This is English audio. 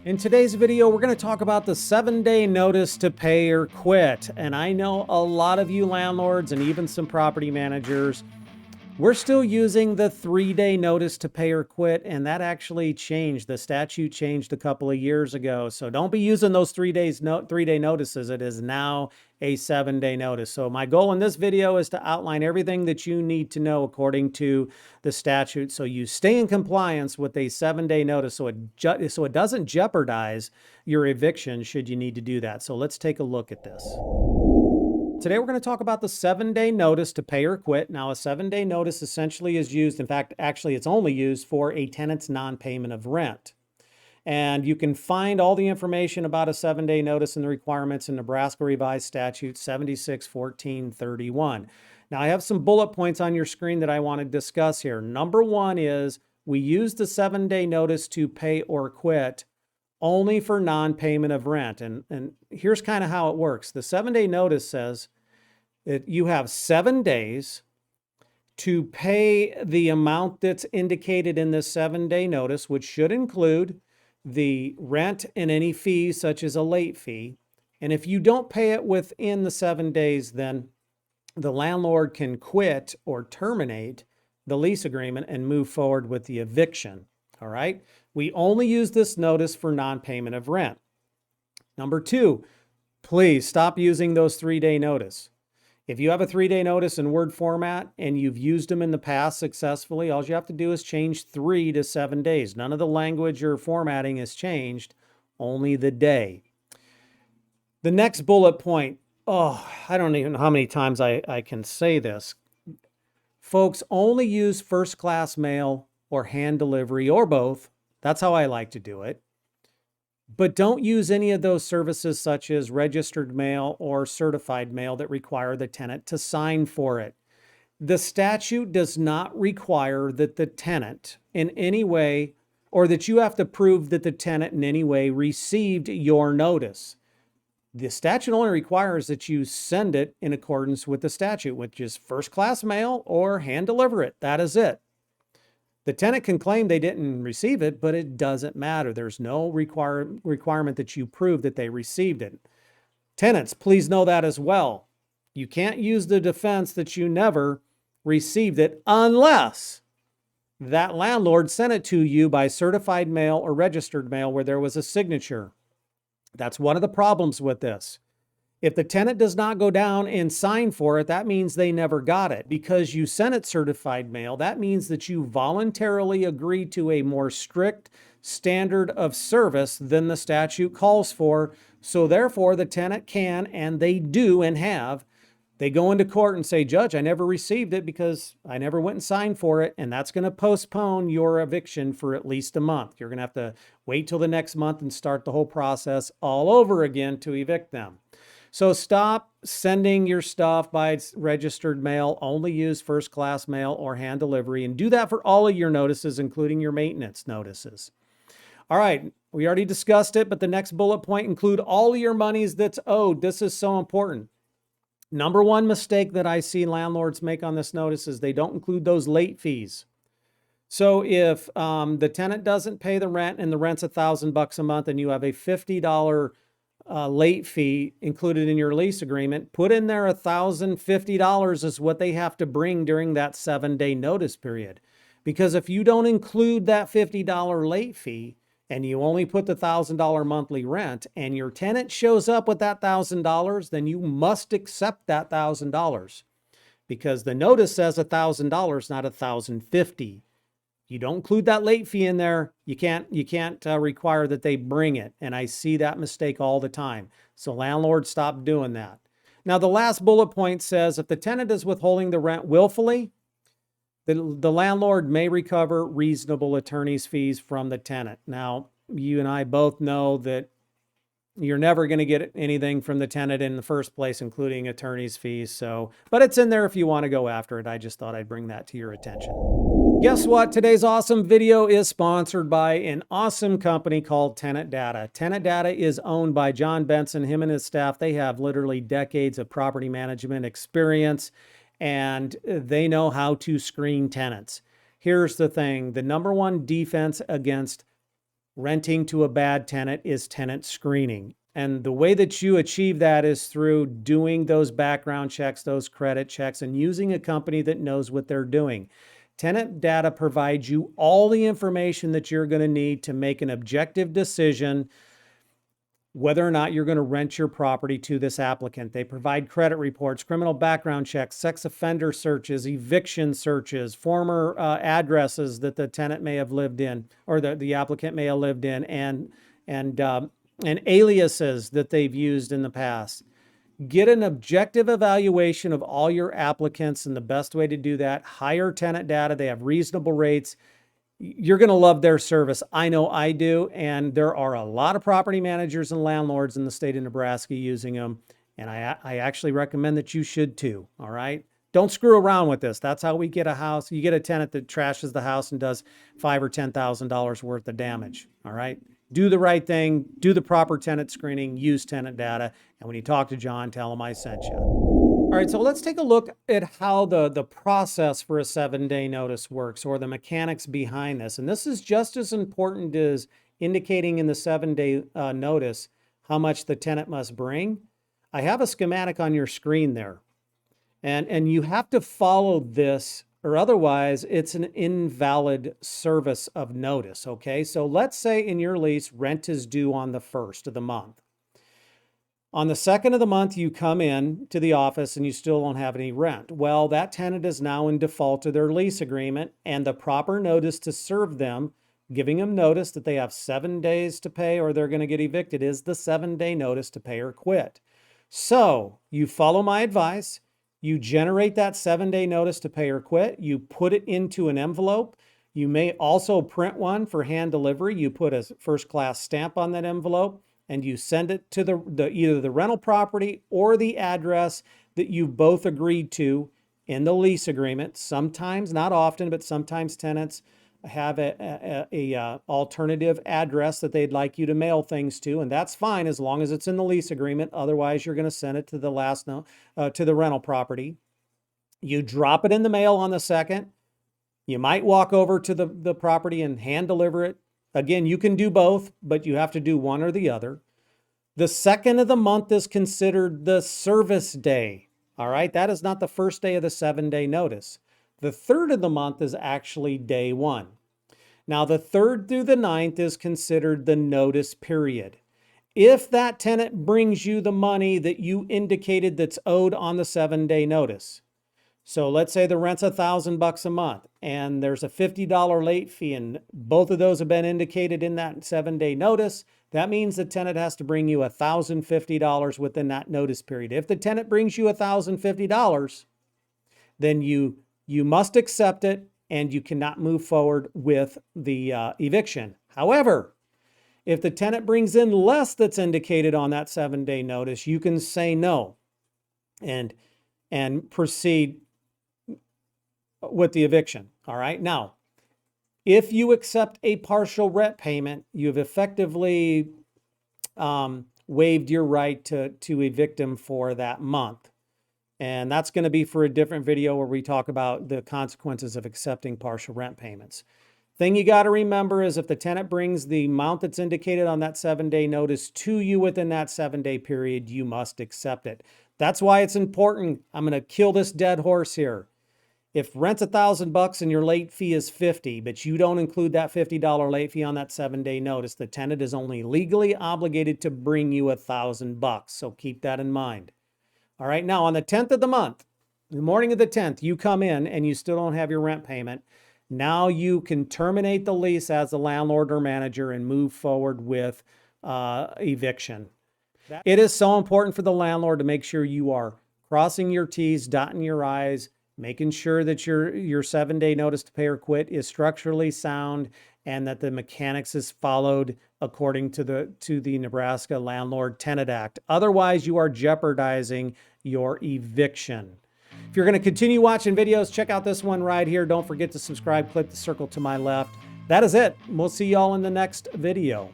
In today's video, we're going to talk about the 7-day notice to pay or quit. And I know a lot of you landlords and even some property managers, we're still using the 3-day notice to pay or quit, and that actually changed. The statute changed a couple of years ago. So don't be using those 3-day notices. It is now a 7-day notice. So my goal in this video is to outline everything that you need to know according to the statute, so you stay in compliance with a 7-day notice, so it doesn't jeopardize your eviction should you need to do that. So let's take a look at this. Today, we're going to talk about the 7-day notice to pay or quit. Now, a 7-day notice essentially is used, in fact, actually, it's only used for a tenant's non-payment of rent. And you can find all the information about a 7-day notice and the requirements in Nebraska Revised Statute 76-1431. Now, I have some bullet points on your screen that I want to discuss here. Number one is we use the 7-day notice to pay or quit only for non-payment of rent. And here's kind of how it works. The 7-day notice says that you have 7 days to pay the amount that's indicated in this 7-day notice, which should include the rent and any fees such as a late fee. And if you don't pay it within the 7 days, then the landlord can quit or terminate the lease agreement and move forward with the eviction. All right. We only use this notice for non-payment of rent. Number two, please stop using those 3-day notice. If you have a 3-day notice in Word format and you've used them in the past successfully, all you have to do is change 3 to 7 days. None of the language or formatting has changed, only the day. The next bullet point, I don't even know how many times I can say this. Folks, only use first-class mail or hand delivery or both. That's how I like to do it. But don't use any of those services such as registered mail or certified mail that require the tenant to sign for it. The statute does not require that the tenant in any way, or that you have to prove that the tenant in any way received your notice. The statute only requires that you send it in accordance with the statute, which is first-class mail or hand deliver it. That is it. The tenant can claim they didn't receive it, but it doesn't matter. There's no requirement that you prove that they received it. Tenants, please know that as well. You can't use the defense that you never received it unless that landlord sent it to you by certified mail or registered mail where there was a signature. That's one of the problems with this. If the tenant does not go down and sign for it, that means they never got it. Because you sent it certified mail, that means that you voluntarily agreed to a more strict standard of service than the statute calls for. So therefore, the tenant can, and they do and have, they go into court and say, Judge, I never received it because I never went and signed for it. And that's going to postpone your eviction for at least a month. You're going to have to wait till the next month and start the whole process all over again to evict them. So stop sending your stuff by registered mail. Only use first-class mail or hand delivery, and do that for all of your notices, including your maintenance notices. All right, we already discussed it, but the next bullet point, include all of your monies that's owed. This is so important. Number one mistake that I see landlords make on this notice is they don't include those late fees. So if the tenant doesn't pay the rent and the rent's $1,000 a month and you have a $50 late fee included in your lease agreement, put in there $1,050 is what they have to bring during that 7-day notice period. Because if you don't include that $50 late fee and you only put the $1,000 monthly rent and your tenant shows up with that $1,000, then you must accept that $1,000 because the notice says $1,000, not $1,050. You don't include that late fee in there, you can't require that they bring it. And I see that mistake all the time. So landlords, stop doing that. Now, the last bullet point says if the tenant is withholding the rent willfully, the landlord may recover reasonable attorney's fees from the tenant. Now, you and I both know that you're never going to get anything from the tenant in the first place, including attorney's fees. But it's in there if you want to go after it. I just thought I'd bring that to your attention. Guess what? Today's awesome video is sponsored by an awesome company called Tenant Data. Tenant Data is owned by John Benson, him and his staff. They have literally decades of property management experience, and they know how to screen tenants. Here's the thing. The number one defense against renting to a bad tenant is tenant screening. And the way that you achieve that is through doing those background checks, those credit checks, and using a company that knows what they're doing. Tenant Data provides you all the information that you're going to need to make an objective decision whether or not you're going to rent your property to this applicant. They provide credit reports, criminal background checks, sex offender searches, eviction searches, former addresses that the tenant may have lived in, or the applicant may have lived in, and aliases that they've used in the past. Get an objective evaluation of all your applicants, and the best way to do that, hire Tenant Data. They have reasonable rates. You're going to love their service. I know I do. And there are a lot of property managers and landlords in the state of Nebraska using them. And I actually recommend that you should too. All right. Don't screw around with this. That's how we get a house. You get a tenant that trashes the house and does $5,000 or $10,000 worth of damage. All right. Do the right thing. Do the proper tenant screening. Use Tenant Data. And when you talk to John, tell him I sent you. All right, so let's take a look at how the process for a 7-day notice works, or the mechanics behind this. And this is just as important as indicating in the 7-day notice how much the tenant must bring. I have a schematic on your screen there. And you have to follow this, or otherwise it's an invalid service of notice, okay? So let's say in your lease, rent is due on the 1st of the month. On the 2nd of the month, you come in to the office and you still don't have any rent. Well, that tenant is now in default of their lease agreement, and the proper notice to serve them, giving them notice that they have 7 days to pay or they're going to get evicted, is the 7-day notice to pay or quit. So you follow my advice. You generate that 7-day notice to pay or quit. You put it into an envelope. You may also print one for hand delivery. You put a first-class stamp on that envelope, and you send it to either the rental property or the address that you both agreed to in the lease agreement. Sometimes, not often, but sometimes tenants have a alternative address that they'd like you to mail things to, and that's fine as long as it's in the lease agreement. Otherwise, you're going to send it to the rental property. You drop it in the mail on the 2nd. You might walk over to the property and hand deliver it. Again, you can do both, but you have to do one or the other. The 2nd of the month is considered the service day. All right, that is not the first day of the 7-day notice. The 3rd of the month is actually day 1. Now, the 3rd through the 9th is considered the notice period. If that tenant brings you the money that you indicated that's owed on the 7-day notice, so let's say the rent's $1,000 a month and there's a $50 late fee, and both of those have been indicated in that 7-day notice. That means the tenant has to bring you $1,050 within that notice period. If the tenant brings you $1,050, then you must accept it and you cannot move forward with the eviction. However, if the tenant brings in less that's indicated on that 7-day notice, you can say no and proceed with the eviction. All right. Now, if you accept a partial rent payment, you've effectively waived your right to evict them for that month. And that's going to be for a different video where we talk about the consequences of accepting partial rent payments. Thing you got to remember is if the tenant brings the amount that's indicated on that 7-day notice to you within that 7-day period, you must accept it. That's why it's important. I'm going to kill this dead horse here. If rent's $1,000 and your late fee is $50, but you don't include that $50 late fee on that 7-day notice, the tenant is only legally obligated to bring you $1,000. So keep that in mind. All right. Now on the 10th of the month, the morning of the 10th, you come in and you still don't have your rent payment. Now you can terminate the lease as the landlord or manager and move forward with eviction. It is so important for the landlord to make sure you are crossing your T's, dotting your I's, making sure that your 7-day notice to pay or quit is structurally sound and that the mechanics is followed according to the Nebraska Landlord Tenant Act. Otherwise, you are jeopardizing your eviction. If you're going to continue watching videos, check out this one right here. Don't forget to subscribe. Click the circle to my left. That is it. We'll see y'all in the next video.